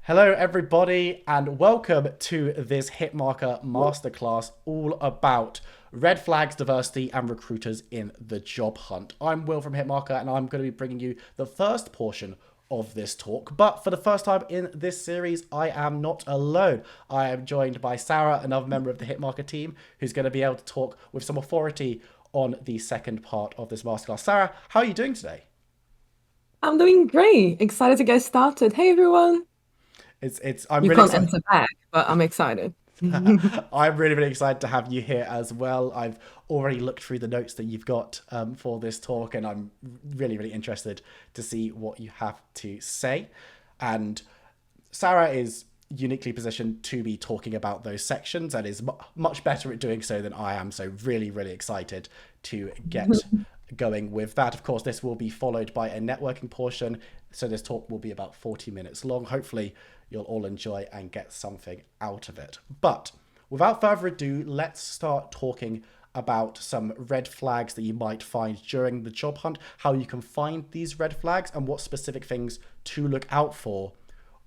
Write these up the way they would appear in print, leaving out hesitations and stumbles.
Hello, everybody, and welcome to this Hitmarker Masterclass all about red flags, diversity, and recruiters in the job hunt. I'm Will from Hitmarker, and I'm going to be bringing you the first portion of this talk. But for the first time in this series, I am not alone. I am joined by Sara, another member of the Hitmarker team, who's going to be able to talk with some authority on the second part of this masterclass. Sara, how are you doing today? I'm doing great. Excited to get started. Hey everyone. I'm You really can't excited. enter back, but I'm excited. I'm really, really excited to have you here as well. I've already looked through the notes that you've got for this talk, and I'm really, really interested to see what you have to say. And Sara is uniquely positioned to be talking about those sections and is much better at doing so than I am. So, really, really excited to get going with that. Of course, this will be followed by a networking portion. So, this talk will be about 40 minutes long. Hopefully, you'll all enjoy and get something out of it. But without further ado, let's start talking about some red flags that you might find during the job hunt, how you can find these red flags, and what specific things to look out for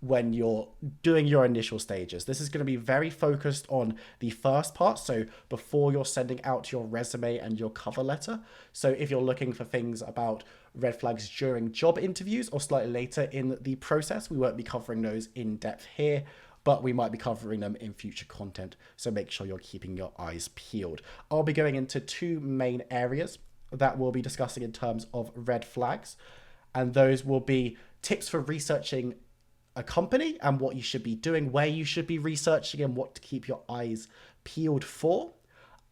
when you're doing your initial stages. This is going to be very focused on the first part, so before you're sending out your resume and your cover letter. So if you're looking for things about red flags during job interviews or slightly later in the process, we won't be covering those in depth here, but we might be covering them in future content. So make sure you're keeping your eyes peeled. I'll be going into two main areas that we'll be discussing in terms of red flags, and those will be tips for researching a company and what you should be doing, where you should be researching, and what to keep your eyes peeled for.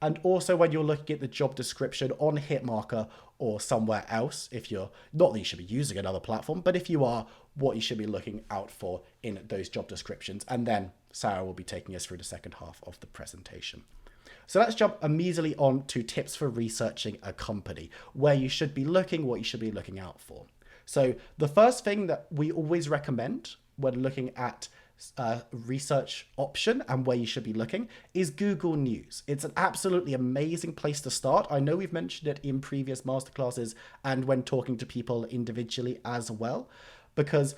And also, when you're looking at the job description on Hitmarker or somewhere else, if you're not that you should be using another platform, but if you are, what you should be looking out for in those job descriptions. And then Sara will be taking us through the second half of the presentation. So let's jump immediately on to tips for researching a company, where you should be looking, what you should be looking out for. So the first thing that we always recommend when looking at research option and where you should be looking is Google News. It's an absolutely amazing place to start. I know we've mentioned it in previous masterclasses and when talking to people individually as well, because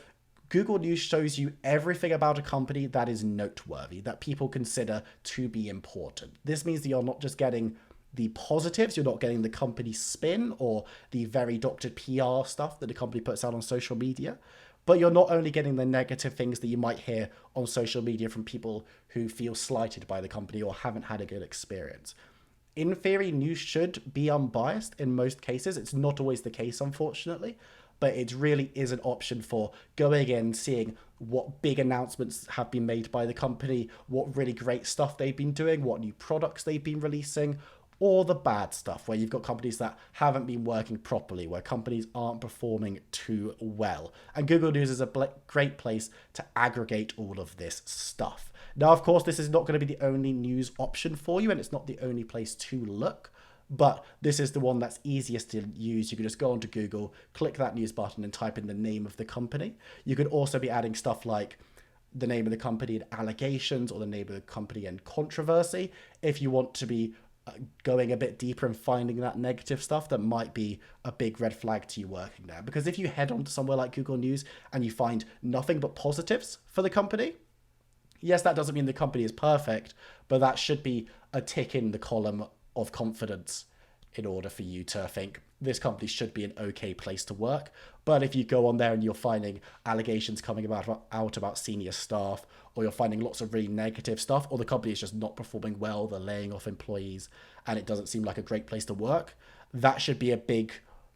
Google News shows you everything about a company that is noteworthy, that people consider to be important. This means that you're not just getting the positives, you're not getting the company spin or the very doctored PR stuff that the company puts out on social media, but you're not only getting the negative things that you might hear on social media from people who feel slighted by the company or haven't had a good experience. In theory, news should be unbiased in most cases. It's not always the case, unfortunately, but it really is an option for going in, seeing what big announcements have been made by the company, what really great stuff they've been doing, what new products they've been releasing, or the bad stuff where you've got companies that haven't been working properly, where companies aren't performing too well. And Google News is a great place to aggregate all of this stuff. Now, of course, this is not going to be the only news option for you, and it's not the only place to look, but this is the one that's easiest to use. You can just go onto Google, click that news button, and type in the name of the company. You could also be adding stuff like the name of the company and allegations, or the name of the company and controversy, if you want to be going a bit deeper and finding that negative stuff that might be a big red flag to you working there. Because if you head on to somewhere like Google News and you find nothing but positives for the company, yes, that doesn't mean the company is perfect, but that should be a tick in the column of confidence in order for you to think this company should be an okay place to work. But if you go on there and you're finding allegations coming out about senior staff, or you're finding lots of really negative stuff, or the company is just not performing well, they're laying off employees, and it doesn't seem like a great place to work, that should be a big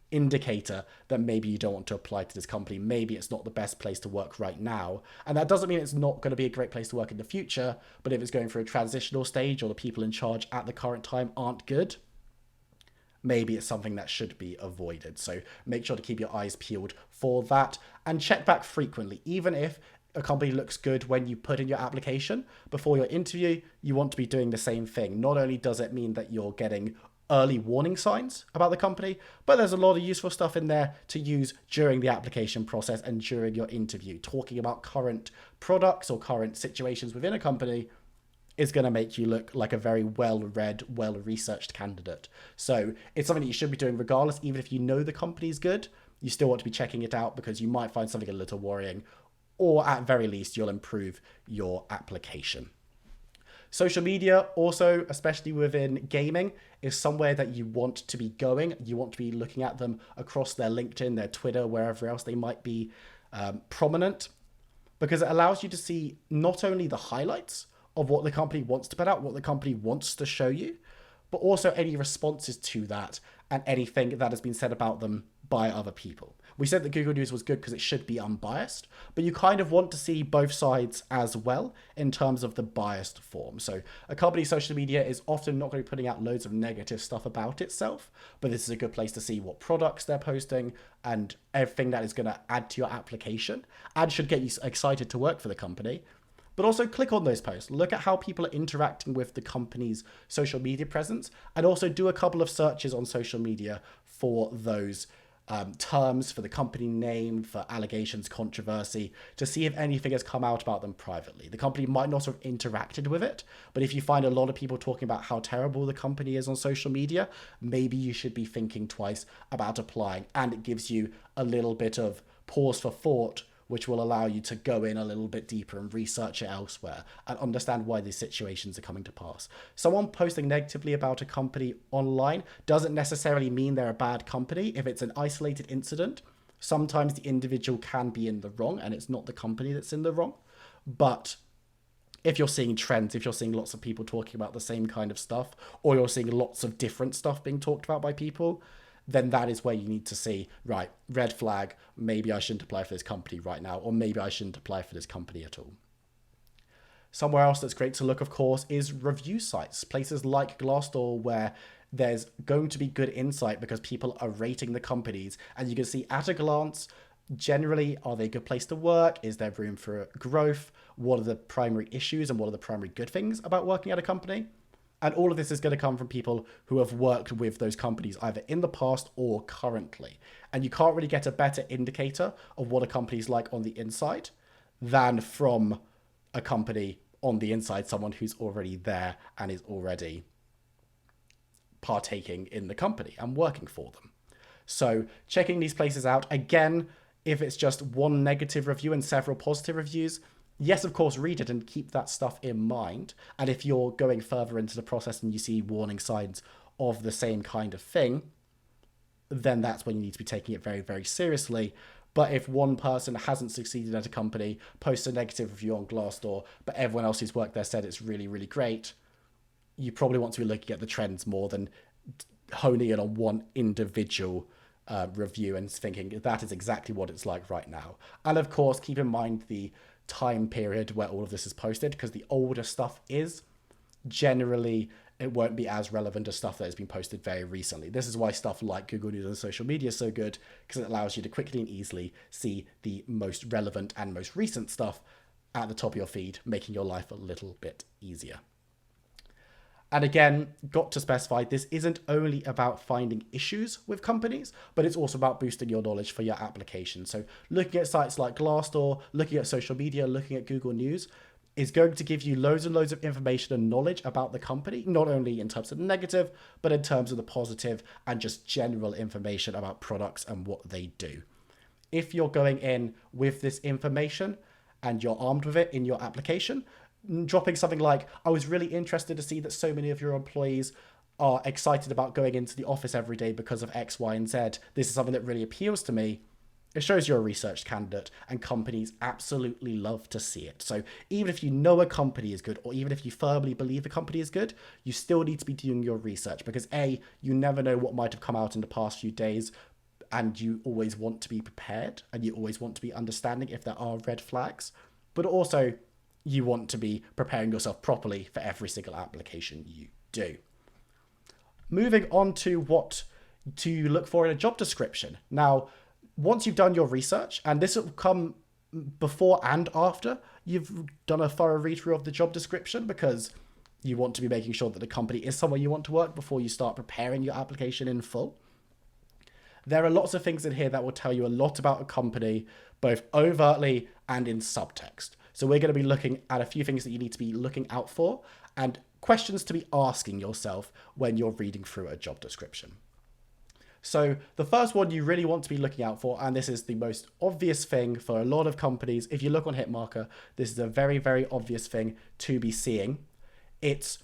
indicator that maybe you don't want to apply to this company. Maybe it's not the best place to work right now. And that doesn't mean it's not going to be a great place to work in the future, but if it's going through a transitional stage or the people in charge at the current time aren't good, maybe it's something that should be avoided. So make sure to keep your eyes peeled for that and check back frequently. Even if a company looks good when you put in your application, before your interview, you want to be doing the same thing. Not only does it mean that you're getting early warning signs about the company, but there's a lot of useful stuff in there to use during the application process and during your interview. Talking about current products or current situations within a company is going to make you look like a very well-read, well-researched candidate. So it's something that you should be doing regardless. Even if you know the company's good, you still want to be checking it out because you might find something a little worrying or at very least, you'll improve your application. Social media also, especially within gaming, is somewhere that you want to be going. You want to be looking at them across their LinkedIn, their Twitter, wherever else they might be prominent, because it allows you to see not only the highlights of what the company wants to put out, what the company wants to show you, but also any responses to that and anything that has been said about them by other people. We said that Google News was good because it should be unbiased, but you kind of want to see both sides as well in terms of the biased form. So a company's social media is often not going to be putting out loads of negative stuff about itself, but this is a good place to see what products they're posting and everything that is going to add to your application and should get you excited to work for the company. But also click on those posts, look at how people are interacting with the company's social media presence, and also do a couple of searches on social media for those terms, for the company name, for allegations, controversy, to see if anything has come out about them privately. The company might not have interacted with it, but if you find a lot of people talking about how terrible the company is on social media, maybe you should be thinking twice about applying, and it gives you a little bit of pause for thought, which will allow you to go in a little bit deeper and research it elsewhere and understand why these situations are coming to pass. Someone posting negatively about a company online doesn't necessarily mean they're a bad company. If it's an isolated incident, sometimes the individual can be in the wrong and it's not the company that's in the wrong. But if you're seeing trends, if you're seeing lots of people talking about the same kind of stuff, or you're seeing lots of different stuff being talked about by people, then that is where you need to see, right, red flag, maybe I shouldn't apply for this company right now, or maybe I shouldn't apply for this company at all. Somewhere else that's great to look, of course, is review sites, places like Glassdoor, where there's going to be good insight because people are rating the companies, and you can see at a glance, generally, are they a good place to work? Is there room for growth? What are the primary issues and what are the primary good things about working at a company? And all of this is going to come from people who have worked with those companies either in the past or currently. And you can't really get a better indicator of what a company's like on the inside than from a company on the inside, someone who's already there and is already partaking in the company and working for them. So checking these places out, again, if it's just one negative review and several positive reviews, yes, of course, read it and keep that stuff in mind. And if you're going further into the process and you see warning signs of the same kind of thing, then that's when you need to be taking it very, very seriously. But if one person hasn't succeeded at a company, posts a negative review on Glassdoor, but everyone else who's worked there said it's really, really great, you probably want to be looking at the trends more than honing in on one individual review and thinking that is exactly what it's like right now. And of course, keep in mind the time period where all of this is posted, because the older stuff is, generally it won't be as relevant as stuff that has been posted very recently. This is why stuff like Google News and social media is so good, because it allows you to quickly and easily see the most relevant and most recent stuff at the top of your feed, making your life a little bit easier. And again, got to specify, this isn't only about finding issues with companies, but it's also about boosting your knowledge for your application. So looking at sites like Glassdoor, looking at social media, looking at Google News is going to give you loads and loads of information and knowledge about the company, not only in terms of the negative, but in terms of the positive and just general information about products and what they do. If you're going in with this information and you're armed with it in your application, dropping something like, I was really interested to see that so many of your employees are excited about going into the office every day because of X, Y, and Z. This is something that really appeals to me. It shows you're a research candidate, and companies absolutely love to see it. So even if you know a company is good, or even if you firmly believe a company is good, you still need to be doing your research, because A, you never know what might have come out in the past few days, and you always want to be prepared, and you always want to be understanding if there are red flags. But also, you want to be preparing yourself properly for every single application you do. Moving on to what to look for in a job description. Now, once you've done your research, and this will come before and after you've done a thorough read through of the job description, because you want to be making sure that the company is somewhere you want to work before you start preparing your application in full. There are lots of things in here that will tell you a lot about a company, both overtly and in subtext. So we're going to be looking at a few things that you need to be looking out for and questions to be asking yourself when you're reading through a job description. So the first one you really want to be looking out for, and this is the most obvious thing for a lot of companies. If you look on Hitmarker, this is a very, very obvious thing to be seeing. It's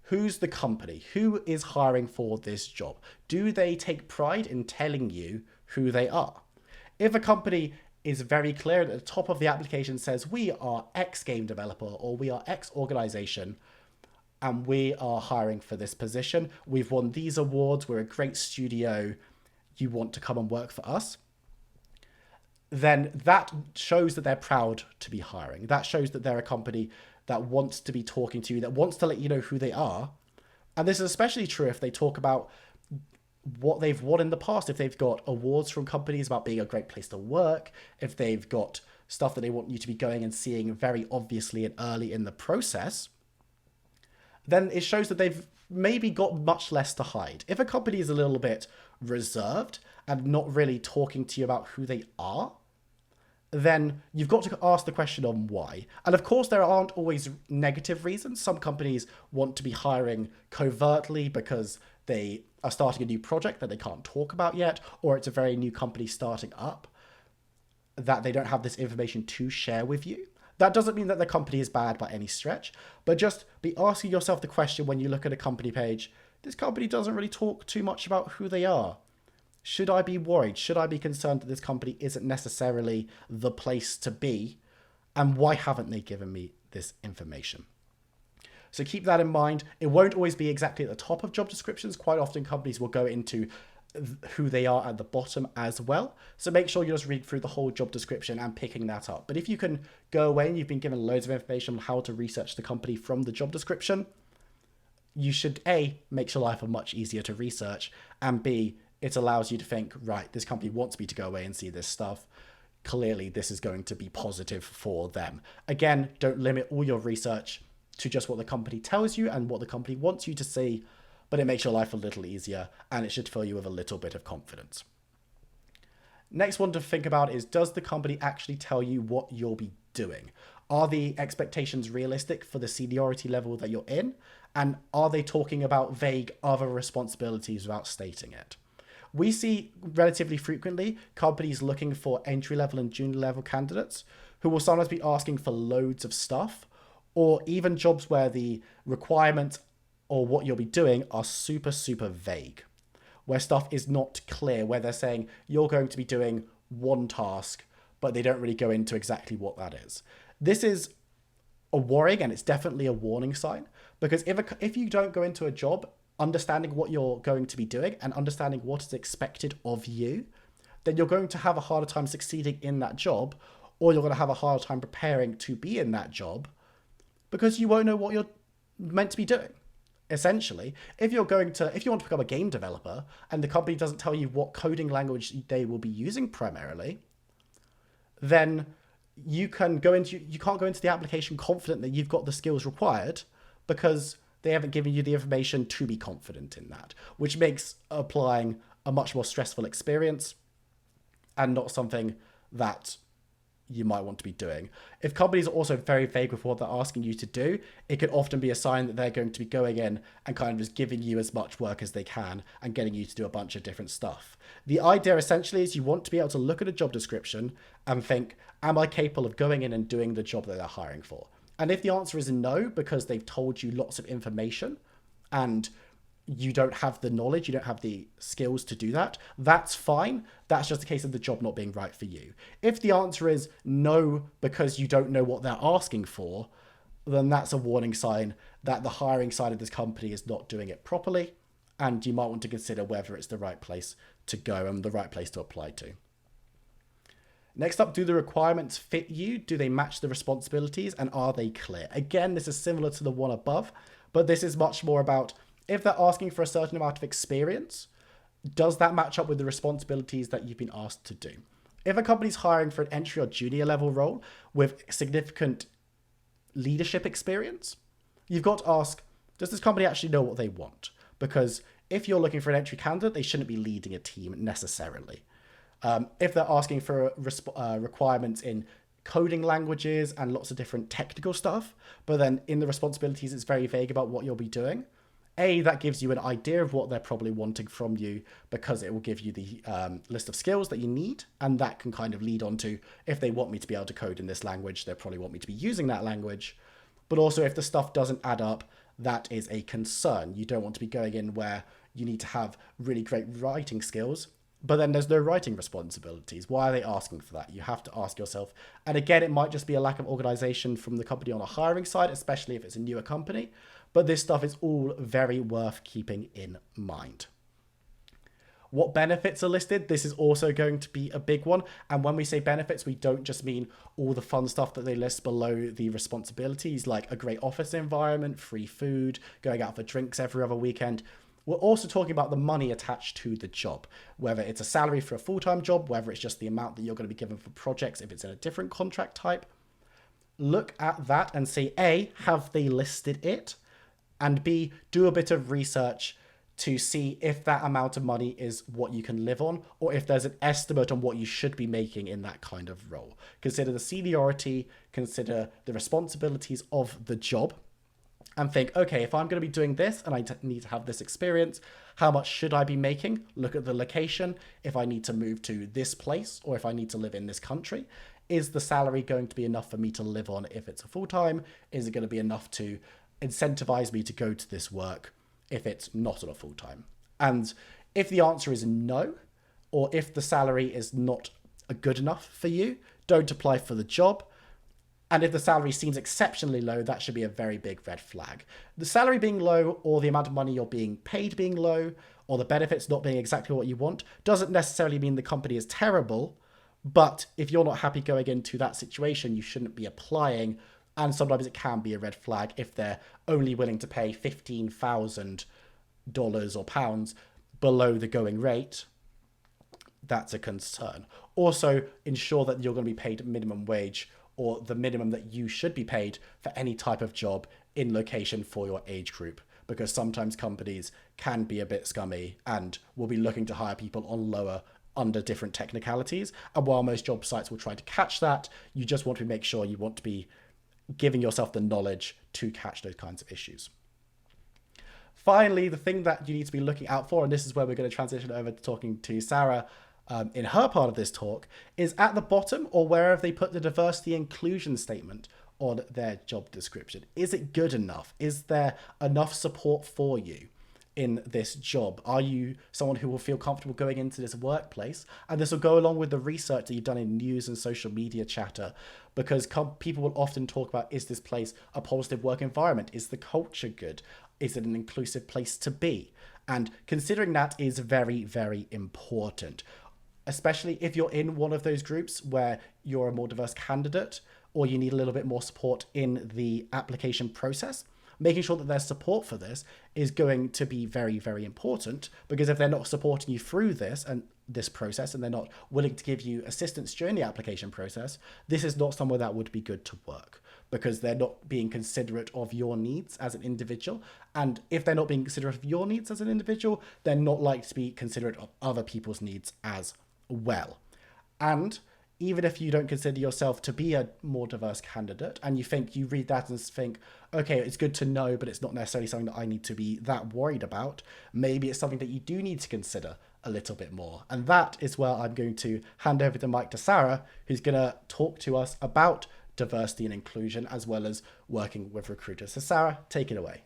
who's the company? Who is hiring for this job? Do they take pride in telling you who they are? If a company is very clear at the top of the application says, we are X game developer or we are X organization, and we are hiring for this position. We've won these awards. We're a great studio. You want to come and work for us? Then that shows that they're proud to be hiring. That shows that they're a company that wants to be talking to you, that wants to let you know who they are. And this is especially true if they talk about what they've won in the past, if they've got awards from companies about being a great place to work, if they've got stuff that they want you to be going and seeing very obviously and early in the process, then it shows that they've maybe got much less to hide. If a company is a little bit reserved and not really talking to you about who they are, then you've got to ask the question on why. And of course, there aren't always negative reasons. Some companies want to be hiring covertly because they are starting a new project that they can't talk about yet, or it's a very new company starting up that they don't have this information to share with you. That doesn't mean that the company is bad by any stretch, but just be asking yourself the question when you look at a company page, this company doesn't really talk too much about who they are. Should I be worried? Should I be concerned that this company isn't necessarily the place to be? And why haven't they given me this information? So keep that in mind. It won't always be exactly at the top of job descriptions. Quite often companies will go into who they are at the bottom as well. So make sure you just read through the whole job description and picking that up. But if you can go away and you've been given loads of information on how to research the company from the job description, you should A, makes your life much easier to research, and B, it allows you to think, right, this company wants me to go away and see this stuff. Clearly, this is going to be positive for them. Again, don't limit all your research to just what the company tells you and what the company wants you to see, but it makes your life a little easier and it should fill you with a little bit of confidence. Next one to think about is, does the company actually tell you what you'll be doing? Are the expectations realistic for the seniority level that you're in? And are they talking about vague other responsibilities without stating it? We see relatively frequently companies looking for entry-level and junior-level candidates who will sometimes be asking for loads of stuff, or even jobs where the requirements or what you'll be doing are super, super vague, where stuff is not clear, where they're saying you're going to be doing one task, but they don't really go into exactly what that is. This is a worrying, and it's definitely a warning sign, because if you don't go into a job understanding what you're going to be doing and understanding what is expected of you, then you're going to have a harder time succeeding in that job, or you're going to have a harder time preparing to be in that job because you won't know what you're meant to be doing. Essentially, if you want to become a game developer and the company doesn't tell you what coding language they will be using primarily, then you can't go into the application confident that you've got the skills required because they haven't given you the information to be confident in that, which makes applying a much more stressful experience and not something that you might want to be doing. If companies are also very vague with what they're asking you to do, it could often be a sign that they're going to be going in and kind of just giving you as much work as they can and getting you to do a bunch of different stuff. The idea essentially is you want to be able to look at a job description and think, am I capable of going in and doing the job that they're hiring for? And if the answer is no, because they've told you lots of information and you don't have the knowledge, you don't have the skills to do that, that's fine. That's just a case of the job not being right for you. If the answer is no, because you don't know what they're asking for, then that's a warning sign that the hiring side of this company is not doing it properly, and you might want to consider whether it's the right place to go and the right place to apply to. Next up, do the requirements fit you? Do they match the responsibilities, and are they clear? Again, this is similar to the one above, but this is much more about if they're asking for a certain amount of experience, does that match up with the responsibilities that you've been asked to do? If a company's hiring for an entry or junior level role with significant leadership experience, you've got to ask, does this company actually know what they want? Because if you're looking for an entry candidate, they shouldn't be leading a team necessarily. If they're asking for requirements in coding languages and lots of different technical stuff, but then in the responsibilities, it's very vague about what you'll be doing, That gives you an idea of what they're probably wanting from you because it will give you the list of skills that you need. And that can kind of lead on to, if they want me to be able to code in this language, they probably want me to be using that language. But also, if the stuff doesn't add up, that is a concern. You don't want to be going in where you need to have really great writing skills, but then there's no writing responsibilities. Why are they asking for that? You have to ask yourself. And again, it might just be a lack of organization from the company on a hiring side, especially if it's a newer company. But this stuff is all very worth keeping in mind. What benefits are listed? This is also going to be a big one. And when we say benefits, we don't just mean all the fun stuff that they list below the responsibilities, like a great office environment, free food, going out for drinks every other weekend. We're also talking about the money attached to the job, whether it's a salary for a full-time job, whether it's just the amount that you're going to be given for projects if it's in a different contract type. Look at that and say, A, have they listed it? And B, do a bit of research to see if that amount of money is what you can live on, or if there's an estimate on what you should be making in that kind of role. Consider the seniority, consider the responsibilities of the job, and think, okay, if I'm going to be doing this and I need to have this experience, how much should I be making? Look at the location. If I need to move to this place or if I need to live in this country, is the salary going to be enough for me to live on if it's a full-time? Is it going to be enough to incentivize me to go to this work if it's not on a full-time? And if the answer is no, or if the salary is not good enough for you, don't apply for the job. And if the salary seems exceptionally low, that should be a very big red flag. The salary being low, or the amount of money you're being paid being low, or the benefits not being exactly what you want, doesn't necessarily mean the company is terrible. But if you're not happy going into that situation, you shouldn't be applying. And sometimes it can be a red flag if they're only willing to pay $15,000 or pounds below the going rate. That's a concern. Also, ensure that you're going to be paid minimum wage, or the minimum that you should be paid for any type of job in location for your age group, because sometimes companies can be a bit scummy and will be looking to hire people on lower under different technicalities. And while most job sites will try to catch that, you just want to make sure you want to be giving yourself the knowledge to catch those kinds of issues. Finally, the thing that you need to be looking out for, and this is where we're going to transition over to talking to Sara, in her part of this talk, is at the bottom or wherever they put the diversity inclusion statement on their job description. Is it good enough? Is there enough support for you in this job? Are you someone who will feel comfortable going into this workplace? And this will go along with the research that you've done in news and social media chatter, because people will often talk about, is this place a positive work environment? Is the culture good? Is it an inclusive place to be? And considering that is very, very important, especially if you're in one of those groups where you're a more diverse candidate or you need a little bit more support in the application process. Making sure that there's support for this is going to be very, very important, because if they're not supporting you through this process and they're not willing to give you assistance during the application process, this is not somewhere that would be good to work, because they're not being considerate of your needs as an individual. And if they're not being considerate of your needs as an individual, they're not likely to be considerate of other people's needs as well. And even if you don't consider yourself to be a more diverse candidate and you read that and think, okay, it's good to know, but it's not necessarily something that I need to be that worried about, maybe it's something that you do need to consider a little bit more. And that is where I'm going to hand over the mic to Sara, who's going to talk to us about diversity and inclusion as well as working with recruiters. So Sara, take it away.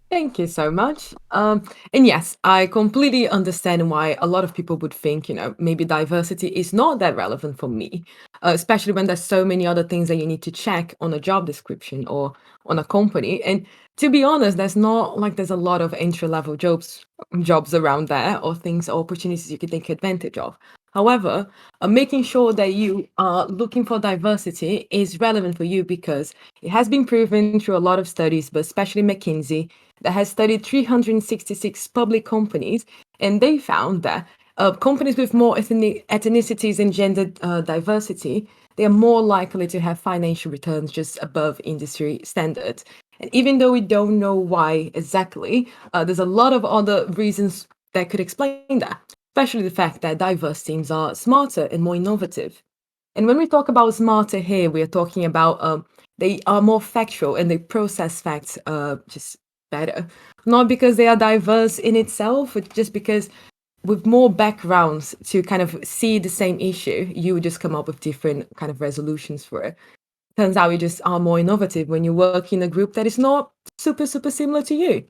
Thank you so much. And yes, I completely understand why a lot of people would think, maybe diversity is not that relevant for me, especially when there's so many other things that you need to check on a job description or on a company. And to be honest, there's not like there's a lot of entry-level jobs around there, or things or opportunities you can take advantage of. However, making sure that you are looking for diversity is relevant for you, because it has been proven through a lot of studies, but especially McKinsey, that has studied 366 public companies, and they found that companies with more ethnicities and gender diversity, they are more likely to have financial returns just above industry standards. And even though we don't know why exactly, there's a lot of other reasons that could explain that, especially the fact that diverse teams are smarter and more innovative. And when we talk about smarter here, we are talking about they are more factual and they process facts just better. Not because they are diverse in itself, but just because with more backgrounds to kind of see the same issue, you would just come up with different kind of resolutions for it. Turns out you just are more innovative when you work in a group that is not super similar to you.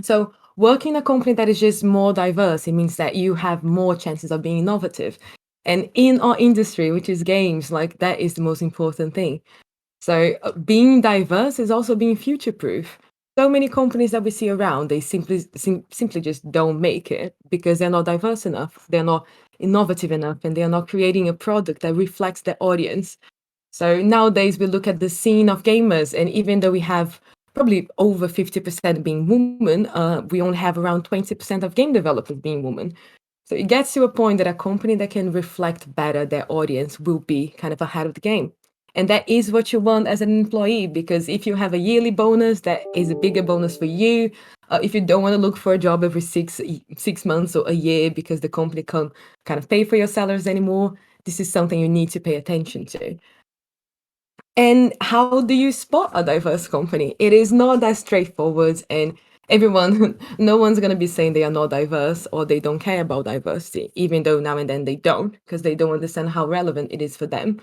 So working in a company that is just more diverse, it means that you have more chances of being innovative. And in our industry, which is games, like that is the most important thing. So being diverse is also being future proof. So many companies that we see around, they simply just don't make it because they're not diverse enough, they're not innovative enough, and they're not creating a product that reflects their audience. So nowadays we look at the scene of gamers, and even though we have probably over 50% being women, we only have around 20% of game developers being women. So it gets to a point that a company that can reflect better their audience will be kind of ahead of the game. And that is what you want as an employee, because if you have a yearly bonus, that is a bigger bonus for you. If you don't want to look for a job every 6 months or a year because the company can't kind of pay for your salaries anymore, this is something you need to pay attention to. And how do you spot a diverse company? It is not that straightforward, and everyone, no one's going to be saying they are not diverse or they don't care about diversity, even though now and then they don't, because they don't understand how relevant it is for them.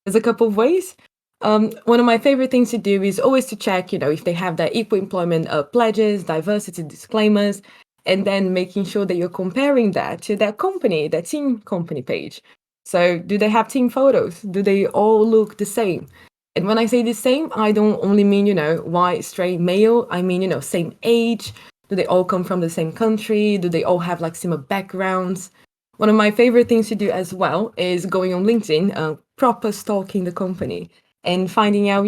There's a couple of ways. One of my favorite things to do is always to check, if they have their equal employment pledges, diversity disclaimers, and then making sure that you're comparing that to their company, their team company page. So, do they have team photos? Do they all look the same? And when I say the same, I don't only mean, white, straight, male. I mean, same age. Do they all come from the same country? Do they all have like similar backgrounds? One of my favorite things to do as well is going on LinkedIn, proper stalking the company and finding out,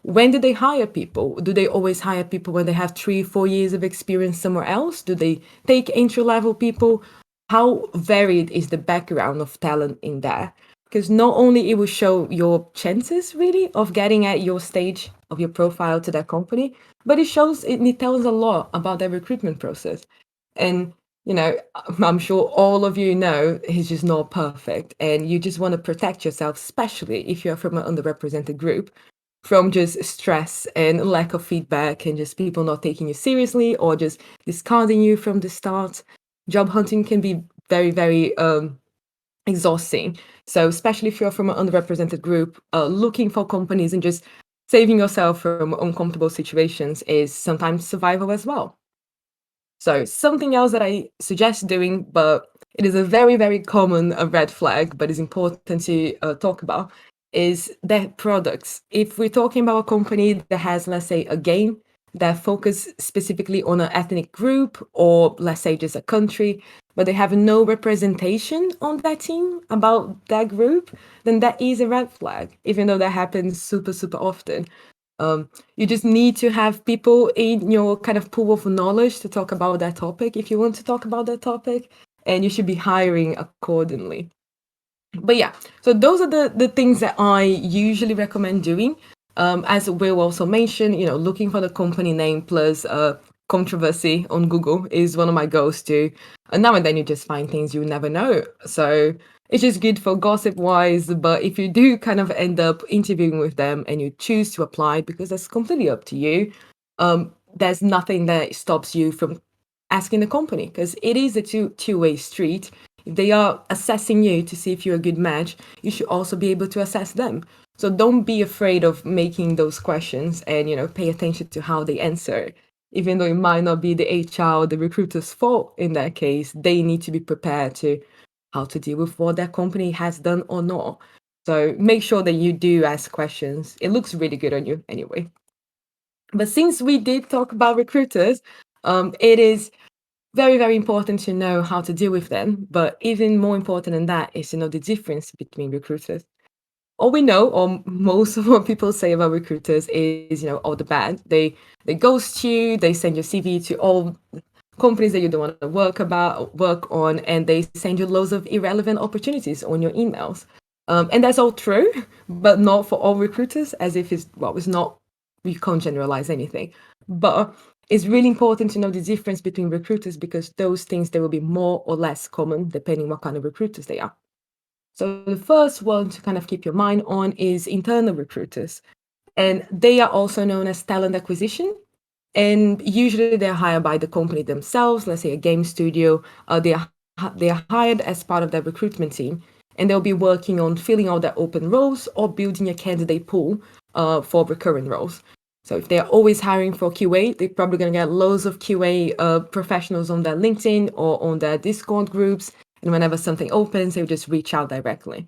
when do they hire people? Do they always hire people when they have 3-4 years of experience somewhere else? Do they take entry level people? How varied is the background of talent in there? Because not only it will show your chances really of getting at your stage of your profile to that company, but it tells a lot about their recruitment process. And I'm sure all of you know it's just not perfect, and you just want to protect yourself, especially if you're from an underrepresented group, from just stress and lack of feedback and just people not taking you seriously or just discarding you from the start. Job hunting can be very, very exhausting. So especially if you're from an underrepresented group, looking for companies and just saving yourself from uncomfortable situations is sometimes survival as well. So something else that I suggest doing, but it is a very, very common red flag, but is important to talk about, is their products. If we're talking about a company that has, let's say, a game that focus specifically on an ethnic group, or let's say just a country, but they have no representation on that team about that group, then that is a red flag, even though that happens super often. You just need to have people in your kind of pool of knowledge to talk about that topic if you want to talk about that topic, and you should be hiring accordingly. But yeah, so those are the things that I usually recommend doing. As Will also mentioned, looking for the company name plus controversy on Google is one of my goals too. And now and then you just find things you never know. So it's just good for gossip wise. But if you do kind of end up interviewing with them and you choose to apply, because that's completely up to you, there's nothing that stops you from asking the company, because it is a two-way street. If they are assessing you to see if you're a good match, you should also be able to assess them. So don't be afraid of making those questions, and pay attention to how they answer. Even though it might not be the HR or the recruiter's fault in that case, they need to be prepared to how to deal with what their company has done or not. So make sure that you do ask questions. It looks really good on you anyway. But since we did talk about recruiters, it is very, very important to know how to deal with them. But even more important than that is to know the difference between recruiters. All we know, or most of what people say about recruiters is, all the bad. They ghost you, they send your CV to all companies that you don't want to work on, and they send you loads of irrelevant opportunities on your emails. And that's all true, but not for all recruiters, as if it's not, you can't generalize anything. But it's really important to know the difference between recruiters, because those things, they will be more or less common depending what kind of recruiters they are. So the first one to kind of keep your mind on is internal recruiters. And they are also known as talent acquisition. And usually they're hired by the company themselves, let's say a game studio. They are hired as part of their recruitment team, and they'll be working on filling out their open roles or building a candidate pool for recurring roles. So if they're always hiring for QA, they're probably going to get loads of QA professionals on their LinkedIn or on their Discord groups. And whenever something opens, they'll just reach out directly.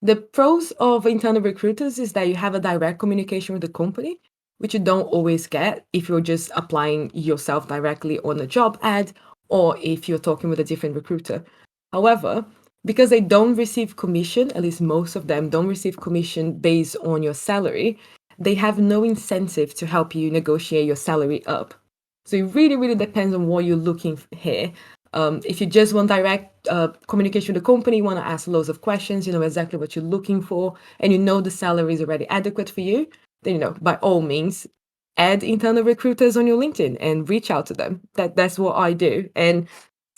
The pros of internal recruiters is that you have a direct communication with the company, which you don't always get if you're just applying yourself directly on a job ad or if you're talking with a different recruiter. However, because they don't receive commission, at least most of them don't receive commission based on your salary, they have no incentive to help you negotiate your salary up. So it really, really depends on what you're looking here. If you just want direct communication with the company, you want to ask loads of questions, you know exactly what you're looking for, and you know the salary is already adequate for you, then, by all means, add internal recruiters on your LinkedIn and reach out to them. That's what I do. And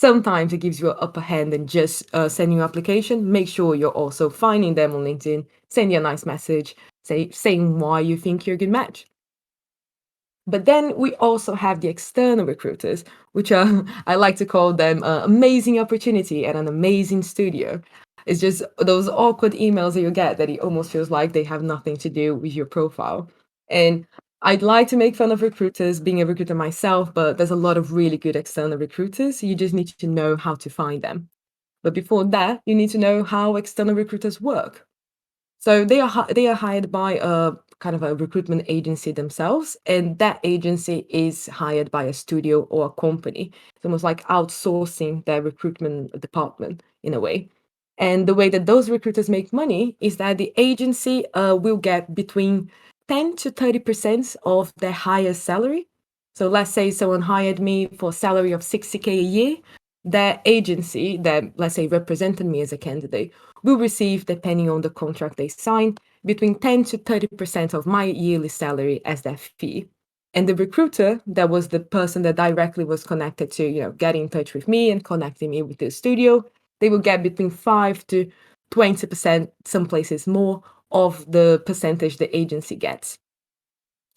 sometimes it gives you an upper hand than just sending your application. Make sure you're also finding them on LinkedIn, send you a nice message, saying why you think you're a good match. But then we also have the external recruiters, which are, I like to call them amazing opportunity and an amazing studio. It's just those awkward emails that you get that it almost feels like they have nothing to do with your profile. And I'd like to make fun of recruiters, being a recruiter myself, but there's a lot of really good external recruiters. You just need to know how to find them. But before that, you need to know how external recruiters work. So they are hired by a kind of a recruitment agency themselves, and that agency is hired by a studio or a company. It's almost like outsourcing their recruitment department in a way. And the way that those recruiters make money is that the agency will get between 10 to 30% of their highest salary. So let's say someone hired me for a salary of 60K a year. Their agency that, let's say, represented me as a candidate will receive, depending on the contract they sign, between 10 to 30% of my yearly salary as their fee. And the recruiter, that was the person that directly was connected to, getting in touch with me and connecting me with the studio, they will get between 5 to 20%, some places more, of the percentage the agency gets.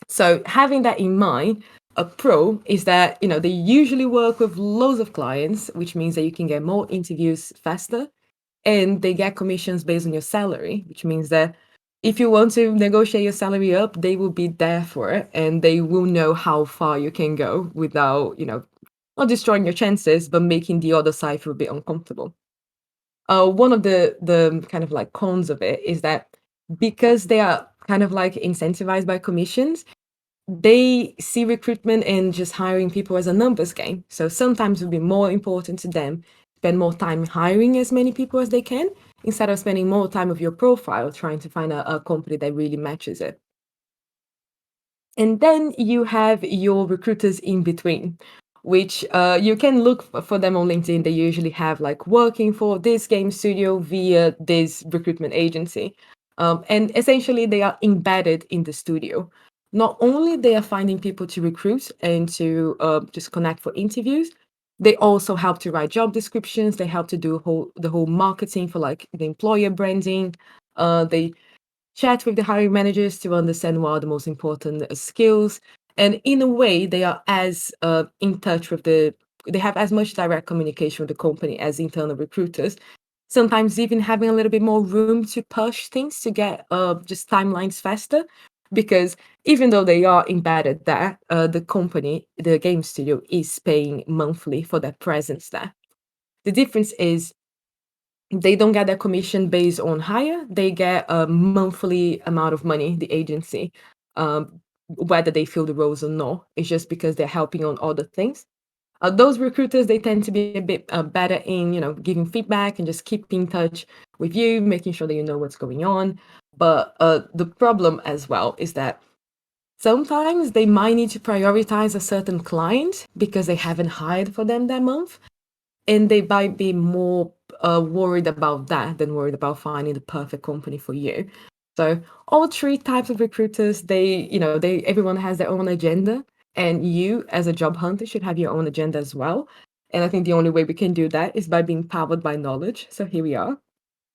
So having that in mind, a pro is that, they usually work with loads of clients, which means that you can get more interviews faster, and they get commissions based on your salary, which means that if you want to negotiate your salary up, they will be there for it, and they will know how far you can go without, not destroying your chances, but making the other side feel a bit uncomfortable. One of the kind of like cons of it is that because they are kind of like incentivized by commissions, they see recruitment and just hiring people as a numbers game. So sometimes it would be more important to them spend more time hiring as many people as they can instead of spending more time with your profile trying to find a company that really matches it. And then you have your recruiters in between, which you can look for them on LinkedIn. They usually have like working for this game studio via this recruitment agency. And essentially they are embedded in the studio. Not only they are finding people to recruit and to just connect for interviews, they also help to write job descriptions. They help to do the whole marketing for like the employer branding. They chat with the hiring managers to understand what are the most important skills. And in a way, they are as in touch with they have as much direct communication with the company as internal recruiters. Sometimes even having a little bit more room to push things to get just timelines faster. Because even though they are embedded there, the company, the game studio, is paying monthly for their presence there. The difference is they don't get their commission based on hire. They get a monthly amount of money, the agency, whether they fill the roles or not. It's just because they're helping on other things. Those recruiters, they tend to be a bit better in, giving feedback and just keeping in touch with you, making sure that you know what's going on. But the problem as well is that sometimes they might need to prioritize a certain client because they haven't hired for them that month, and they might be more worried about that than worried about finding the perfect company for you. So all three types of recruiters, everyone has their own agenda, and you as a job hunter should have your own agenda as well. And I think the only way we can do that is by being powered by knowledge. So here we are.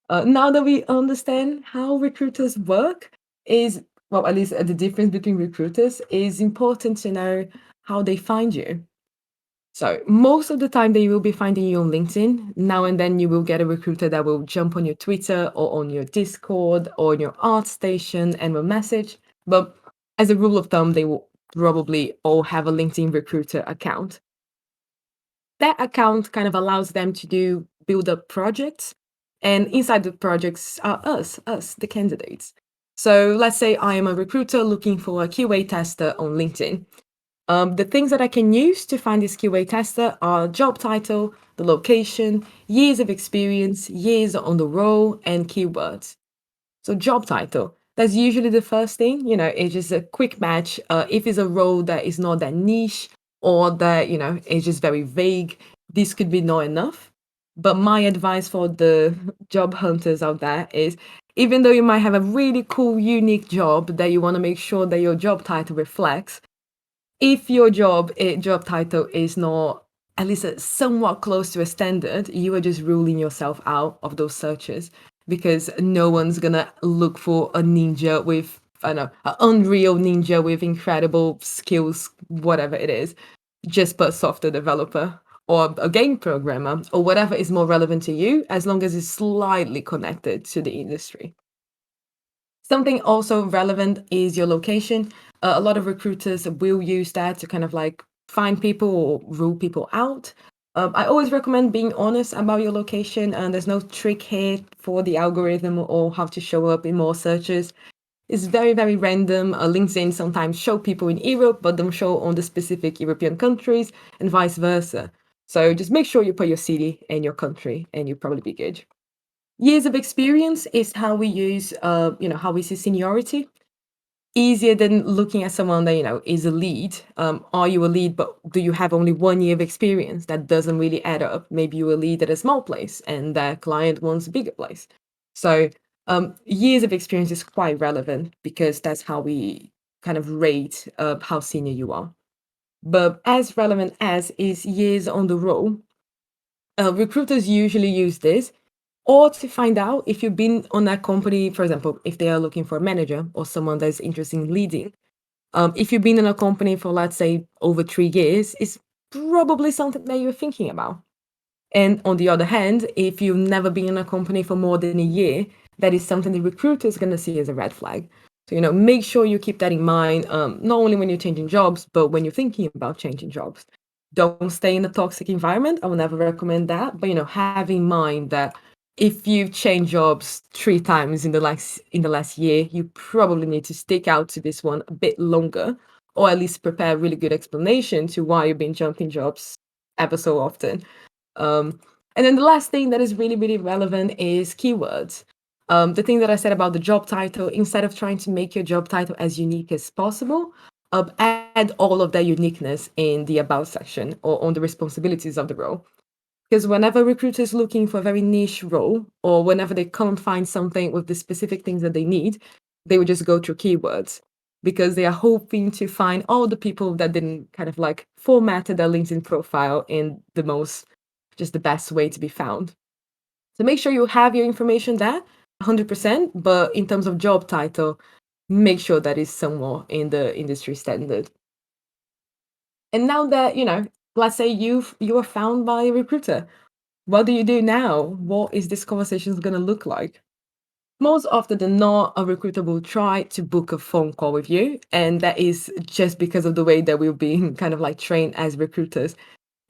Now that we understand how recruiters work, is well, at least the difference between recruiters is important to know how they find you. So most of the time they will be finding you on LinkedIn. Now and then you will get a recruiter that will jump on your Twitter or on your Discord or on your art station and will message. But as a rule of thumb, they will probably all have a LinkedIn recruiter account. That account kind of allows them to build up projects. And inside the projects are us, the candidates. So let's say I am a recruiter looking for a QA tester on LinkedIn. The things that I can use to find this QA tester are job title, the location, years of experience, years on the role, and keywords. So job title, that's usually the first thing, it's just a quick match. If it's a role that is not that niche or that, it's just very vague, this could be not enough. But my advice for the job hunters out there is, even though you might have a really cool, unique job that you want to make sure that your job title reflects, if your job title is not at least somewhat close to a standard, you are just ruling yourself out of those searches, because no one's gonna look for a ninja with, I don't know, an unreal ninja with incredible skills, whatever it is. Just put software developer or a game programmer or whatever is more relevant to you, as long as it's slightly connected to the industry. Something also relevant is your location. A lot of recruiters will use that to kind of like find people or rule people out. I always recommend being honest about your location, and there's no trick here for the algorithm or how to show up in more searches. It's very, very random. LinkedIn sometimes show people in Europe, but don't show on the specific European countries, and vice versa. So just make sure you put your city and your country, and you'll probably be good. Years of experience is how we use, how we see seniority. Easier than looking at someone that, is a lead. Are you a lead, but do you have only 1 year of experience? That doesn't really add up. Maybe you're a lead at a small place and that client wants a bigger place. So years of experience is quite relevant, because that's how we kind of rate how senior you are. But as relevant as is years on the roll, recruiters usually use this, or to find out if you've been on that company, for example, if they are looking for a manager or someone that's interested in leading. If you've been in a company for, let's say, over 3 years, it's probably something that you're thinking about. And on the other hand, if you've never been in a company for more than a year, that is something the recruiter is going to see as a red flag. So, make sure you keep that in mind, not only when you're changing jobs, but when you're thinking about changing jobs. Don't stay in a toxic environment. I would never recommend that. But, have in mind that if you've changed jobs 3 times in the last year, you probably need to stick out to this one a bit longer, or at least prepare a really good explanation to why you've been jumping jobs ever so often. And then the last thing that is really, really relevant is keywords. The thing that I said about the job title, instead of trying to make your job title as unique as possible, add all of that uniqueness in the about section or on the responsibilities of the role. Because whenever recruiters looking for a very niche role, or whenever they can't find something with the specific things that they need, they would just go through keywords, because they are hoping to find all the people that didn't kind of like formatted their LinkedIn profile in just the best way to be found. So make sure you have your information there, 100%, but in terms of job title, make sure that is somewhere in the industry standard. And now that, let's say you are found by a recruiter, what do you do now? What is this conversation going to look like? Most often than not, a recruiter will try to book a phone call with you. And that is just because of the way that we're being kind of like trained as recruiters.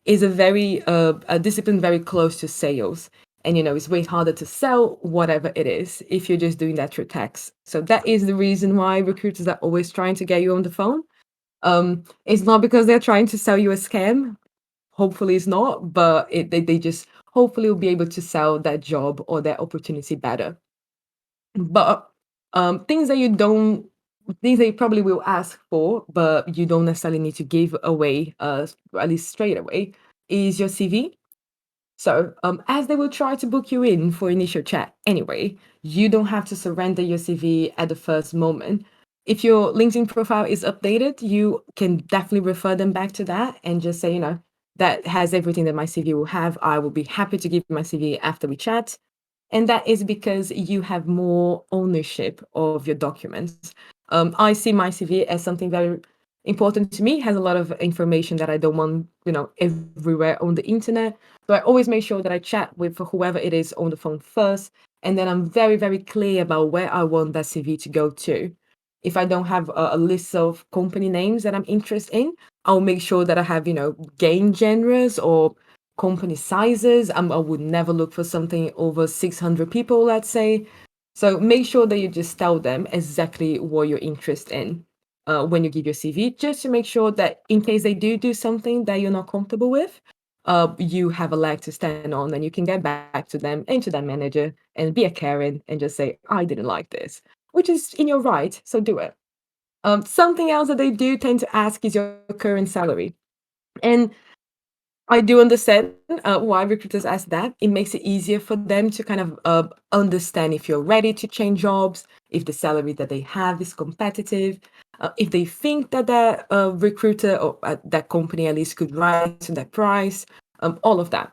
Is a discipline very close to sales. And, it's way harder to sell whatever it is if you're just doing that through text. So that is the reason why recruiters are always trying to get you on the phone. It's not because they're trying to sell you a scam. Hopefully it's not, but they just hopefully will be able to sell that job or that opportunity better. But things that you probably will ask for, but you don't necessarily need to give away, at least straight away, is your CV. So, as they will try to book you in for initial chat anyway, you don't have to surrender your CV at the first moment. If your LinkedIn profile is updated, you can definitely refer them back to that and just say, that has everything that my CV will have. I will be happy to give you my CV after we chat. And that is because you have more ownership of your documents. I see my CV as something very important to me, has a lot of information that I don't want, everywhere on the internet. So I always make sure that I chat with whoever it is on the phone first. And then I'm very, very clear about where I want that CV to go to. If I don't have a list of company names that I'm interested in, I'll make sure that I have, game genres or company sizes. I would never look for something over 600 people, let's say. So make sure that you just tell them exactly what you're interested in when you give your CV, just to make sure that in case they do something that you're not comfortable with, you have a leg to stand on and you can get back to them and to that manager and be a Karen and just say, I didn't like this, which is in your right. So do it. Something else that they do tend to ask is your current salary. And I do understand why recruiters ask that. It makes it easier for them to kind of understand if you're ready to change jobs, if the salary that they have is competitive, if they think that that recruiter or that company at least could rise to that price, all of that.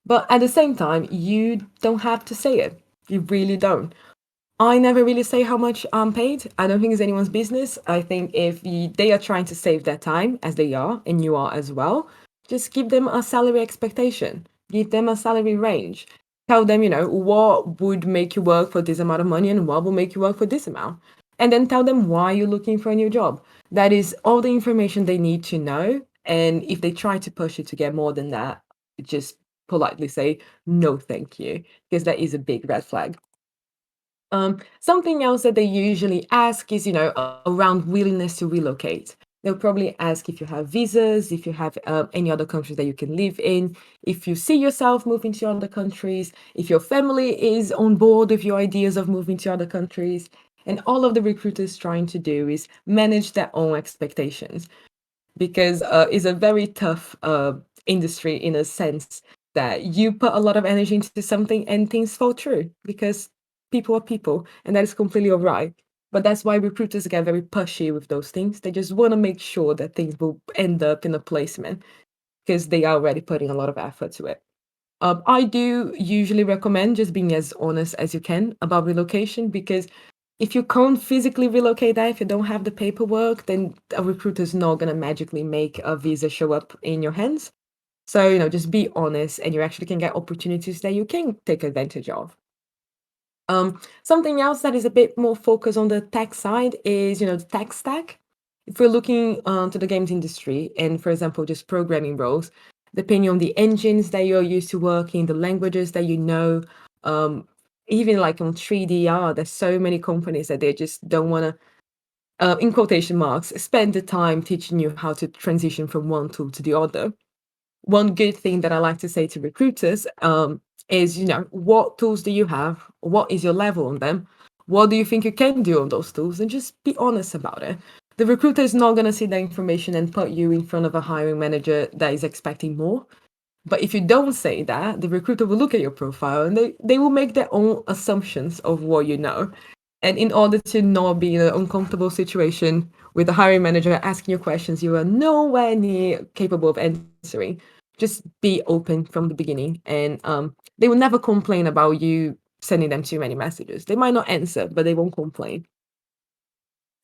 But at the same time, you don't have to say it. You really don't. I never really say how much I'm paid. I don't think it's anyone's business. I think if they are trying to save their time, as they are, and you are as well, just give them a salary expectation, give them a salary range. Tell them, what would make you work for this amount of money and what will make you work for this amount. And then tell them why you're looking for a new job. That is all the information they need to know. And if they try to push you to get more than that, just politely say, no, thank you, because that is a big red flag. Something else that they usually ask is, around willingness to relocate. They'll probably ask if you have visas, if you have any other countries that you can live in, if you see yourself moving to other countries, if your family is on board with your ideas of moving to other countries. And all of the recruiters trying to do is manage their own expectations because it's a very tough industry in a sense that you put a lot of energy into something and things fall through because people are people and that is completely all right. But that's why recruiters get very pushy with those things. They just want to make sure that things will end up in a placement because they are already putting a lot of effort to it. I do usually recommend just being as honest as you can about relocation because if you can't physically relocate that, if you don't have the paperwork, then a recruiter's not going to magically make a visa show up in your hands. So, just be honest and you actually can get opportunities that you can take advantage of. Something else that is a bit more focused on the tech side is, the tech stack. If we're looking to the games industry and, for example, just programming roles, depending on the engines that you're used to working, the languages that you know, um, even like on 3DR, there's so many companies that they just don't want to, in quotation marks, spend the time teaching you how to transition from one tool to the other. One good thing that I like to say to recruiters is, what tools do you have? What is your level on them? What do you think you can do on those tools? And just be honest about it. The recruiter is not going to see that information and put you in front of a hiring manager that is expecting more. But if you don't say that, the recruiter will look at your profile and they will make their own assumptions of what you know. And in order to not be in an uncomfortable situation with the hiring manager asking you questions you are nowhere near capable of answering, just be open from the beginning. And they will never complain about you sending them too many messages. They might not answer, but they won't complain.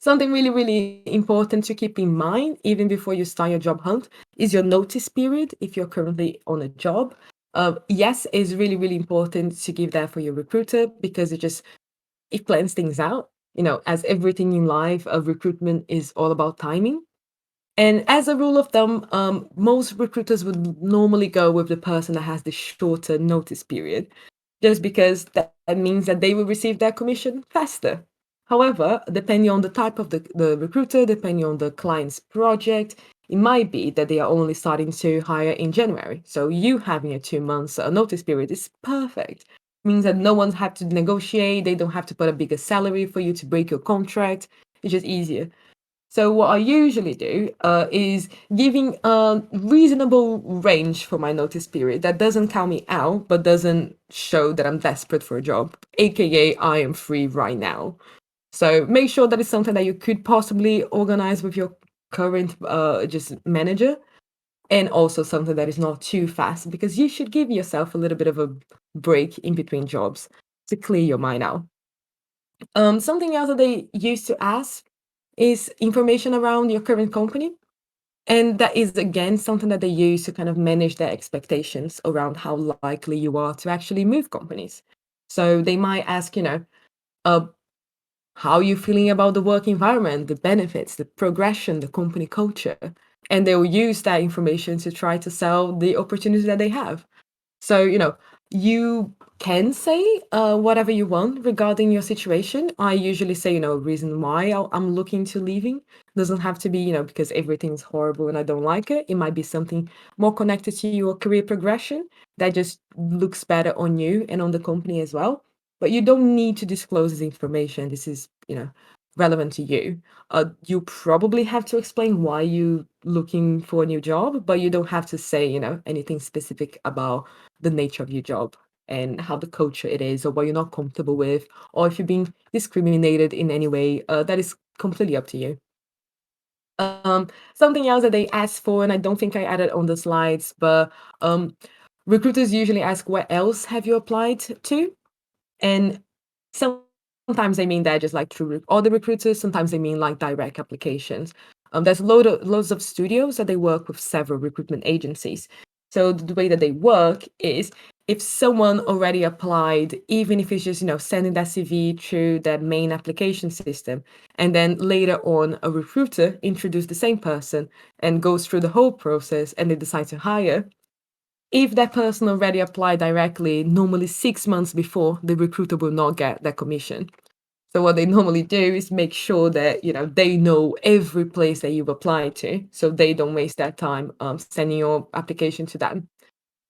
Something really, really important to keep in mind, even before you start your job hunt, is your notice period if you're currently on a job. Yes, it's really, really important to give that for your recruiter because it plans things out. As everything in life, recruitment is all about timing. And as a rule of thumb, most recruiters would normally go with the person that has the shorter notice period, just because that means that they will receive their commission faster. However, depending on the type of the recruiter, depending on the client's project, it might be that they are only starting to hire in January. So you having a 2 months notice period is perfect. Means that no one's had to negotiate, they don't have to put a bigger salary for you to break your contract. It's just easier. So what I usually do is giving a reasonable range for my notice period that doesn't count me out, but doesn't show that I'm desperate for a job, aka I am free right now. So make sure that it's something that you could possibly organize with your current just manager, and also something that is not too fast because you should give yourself a little bit of a break in between jobs to clear your mind out. Something else that they used to ask is information around your current company. And that is, again, something that they use to kind of manage their expectations around how likely you are to actually move companies. So they might ask, uh, how are you feeling about the work environment, the benefits, the progression, the company culture? And they'll use that information to try to sell the opportunity that they have. So, you can say whatever you want regarding your situation. I usually say, reason why I'm looking to leaving. Doesn't have to be, because everything's horrible and I don't like it. It might be something more connected to your career progression that just looks better on you and on the company as well. But you don't need to disclose this information. This is, relevant to you. You probably have to explain why you looking for a new job, but you don't have to say, anything specific about the nature of your job and how the culture it is, or what you're not comfortable with, or if you're being discriminated in any way. That is completely up to you. Something else that they ask for, and I don't think I added on the slides, but recruiters usually ask, what else have you applied to? And sometimes they mean that just like through other recruiters, sometimes they mean like direct applications. There's loads of studios that they work with several recruitment agencies. So the way that they work is, if someone already applied, even if it's just, sending that CV through that main application system, and then later on a recruiter introduced the same person and goes through the whole process and they decide to hire, if that person already applied directly, normally 6 months before, the recruiter will not get that commission. So what they normally do is make sure that, they know every place that you've applied to, so they don't waste their time sending your application to them.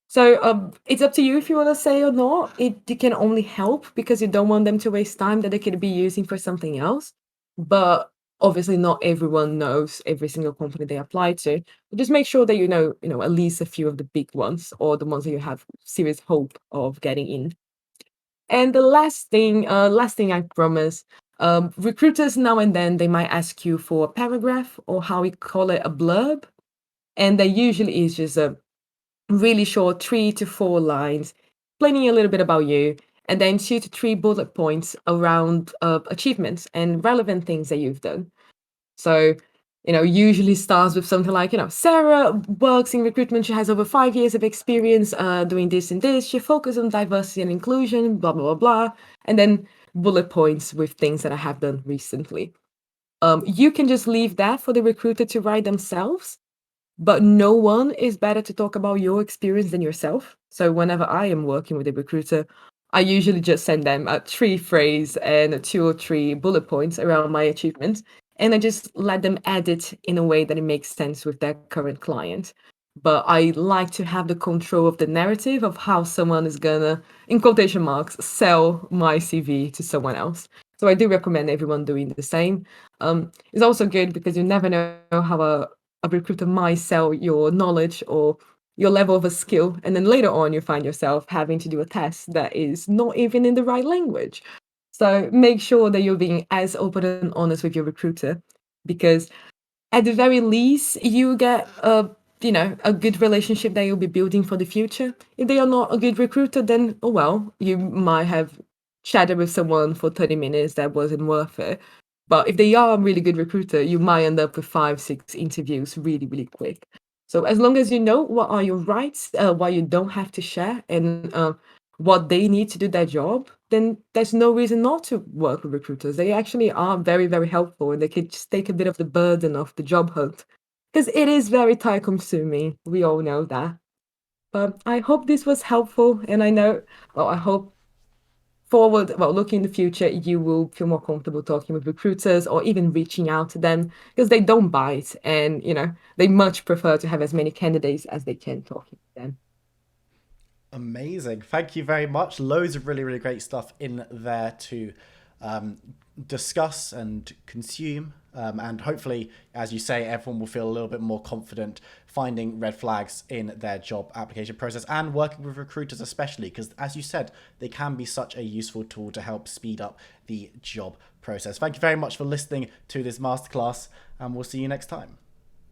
So it's up to you if you want to say or not. It can only help because you don't want them to waste time that they could be using for something else. But obviously, not everyone knows every single company they apply to. But just make sure that at least a few of the big ones or the ones that you have serious hope of getting in. And the last thing I promise. Recruiters now and then they might ask you for a paragraph, or how we call it, a blurb, and that usually is just a really short 3 to 4 lines, explaining a little bit about you, and then 2 to 3 bullet points around achievements and relevant things that you've done. So, usually starts with something like, Sarah works in recruitment. She has over 5 years of experience doing this and this. She focuses on diversity and inclusion, blah, blah, blah, blah. And then bullet points with things that I have done recently. You can just leave that for the recruiter to write themselves, but no one is better to talk about your experience than yourself. So whenever I am working with a recruiter, I usually just send them a 3 phrase and 2 or 3 bullet points around my achievements. And I just let them add it in a way that it makes sense with their current client. But I like to have the control of the narrative of how someone is gonna, in quotation marks, sell my CV to someone else. So I do recommend everyone doing the same. It's also good because you never know how a recruiter might sell your knowledge or your level of a skill, and then later on you find yourself having to do a test that is not even in the right language. So make sure that you're being as open and honest with your recruiter, because at the very least you get a good relationship that you'll be building for the future. If they are not a good recruiter, then oh well, you might have chatted with someone for 30 minutes that wasn't worth it. But if they are a really good recruiter, you might end up with 5, 6 interviews really, really quick. So as long as you know what are your rights, what you don't have to share, and what they need to do their job, then there's no reason not to work with recruiters. They actually are very, very helpful, and they could just take a bit of the burden off the job hunt, because it is very time consuming. We all know that. But I hope this was helpful, and I hope looking in the future, you will feel more comfortable talking with recruiters or even reaching out to them, because they don't bite, and they much prefer to have as many candidates as they can talking to them. Amazing. Thank you very much. Loads of really, really great stuff in there to um, discuss and consume. And hopefully, as you say, everyone will feel a little bit more confident finding red flags in their job application process and working with recruiters, especially because, as you said, they can be such a useful tool to help speed up the job process. Thank you very much for listening to this masterclass, and we'll see you next time.